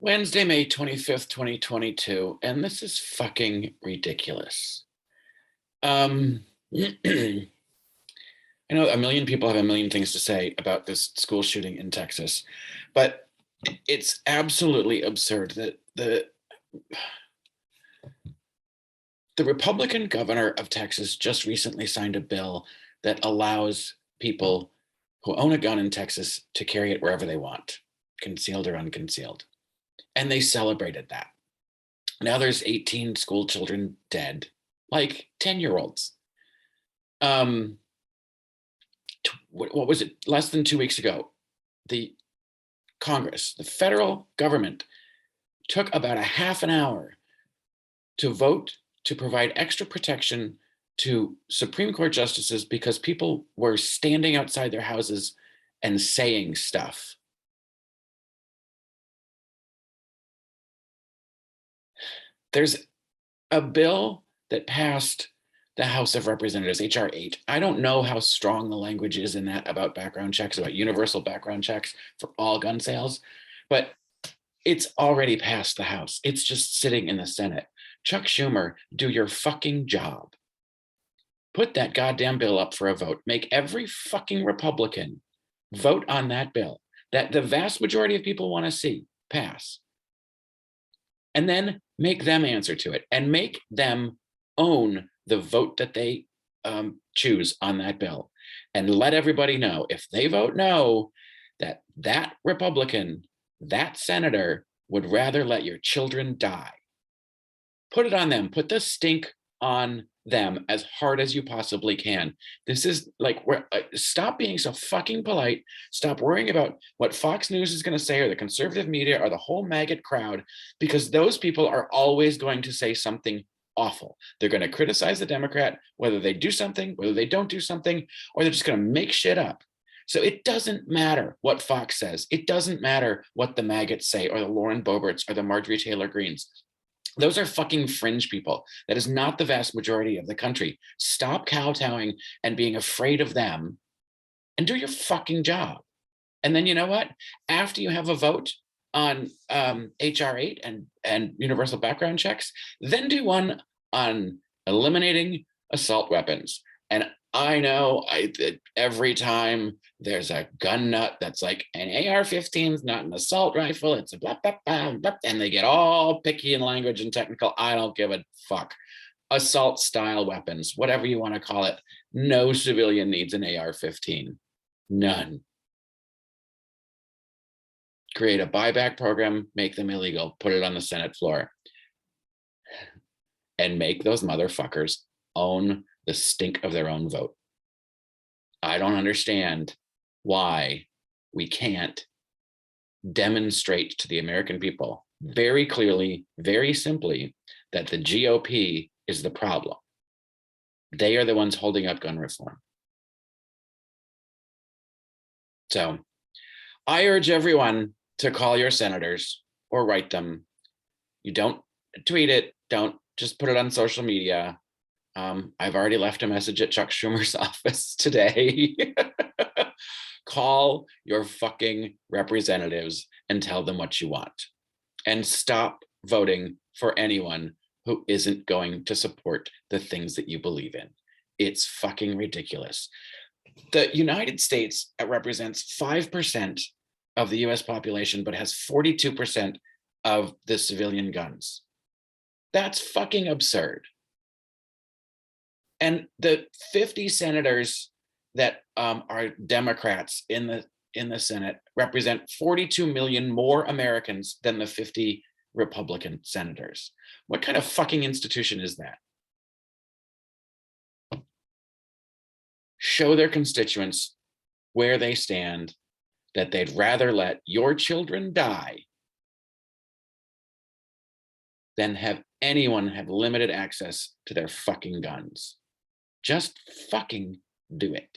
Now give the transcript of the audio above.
Wednesday, May 25th, 2022, and this is fucking ridiculous. I know a million people have a million things to say about this school shooting in Texas, but it's absolutely absurd that the Republican governor of Texas just recently signed a bill that allows people who own a gun in Texas to carry it wherever they want, concealed or unconcealed. And they celebrated that. Now there's 18 school children dead, like 10-year-olds. What was it? Less than 2 weeks ago, the Congress, the federal government, took about a half an hour to vote to provide extra protection to Supreme Court justices because people were standing outside their houses and saying stuff. There's a bill that passed the House of Representatives, H.R. 8. I don't know how strong the language is in that about background checks, about universal background checks for all gun sales, but it's already passed the House. It's just sitting in the Senate. Chuck Schumer, do your fucking job. Put that goddamn bill up for a vote. Make every fucking Republican vote on that bill that the vast majority of people want to see pass. And then make them answer to it and make them own the vote that they choose on that bill. And let everybody know if they vote no, that Republican, that senator would rather let your children die. Put it on them. Put the stink on them as hard as you possibly can. This is like, stop being so fucking polite. Stop worrying about what Fox News is going to say or the conservative media or the whole maggot crowd, because those people are always going to say something awful. They're going to criticize the Democrat, whether they do something, whether they don't do something, or they're just going to make shit up. So it doesn't matter what Fox says. It doesn't matter what the maggots say or the Lauren Boeberts or the Marjorie Taylor Greens. Those are fucking fringe people. That is not the vast majority of the country. Stop kowtowing and being afraid of them and do your fucking job. And then you know what? After you have a vote on HR 8 and universal background checks, then do one on eliminating assault weapons. And I know every time there's a gun nut that's like an AR-15 is not an assault rifle, it's a blah, blah, blah, blah, and they get all picky in language and technical. I don't give a fuck. Assault style weapons, whatever you want to call it. No civilian needs an AR-15. None. Create a buyback program, make them illegal, put it on the Senate floor, and make those motherfuckers own the stink of their own vote. I don't understand why we can't demonstrate to the American people very clearly, very simply, that the GOP is the problem. They are the ones holding up gun reform. So I urge everyone to call your senators or write them. You don't tweet it, don't just put it on social media. I've already left a message at Chuck Schumer's office today. Call your fucking representatives and tell them what you want. And stop voting for anyone who isn't going to support the things that you believe in. It's fucking ridiculous. The United States represents 5% of the US population, but has 42% of the civilian guns. That's fucking absurd. And the 50 senators that are Democrats in the Senate represent 42 million more Americans than the 50 Republican senators. What kind of fucking institution is that? Show their constituents where they stand, that they'd rather let your children die than have anyone have limited access to their fucking guns. Just fucking do it.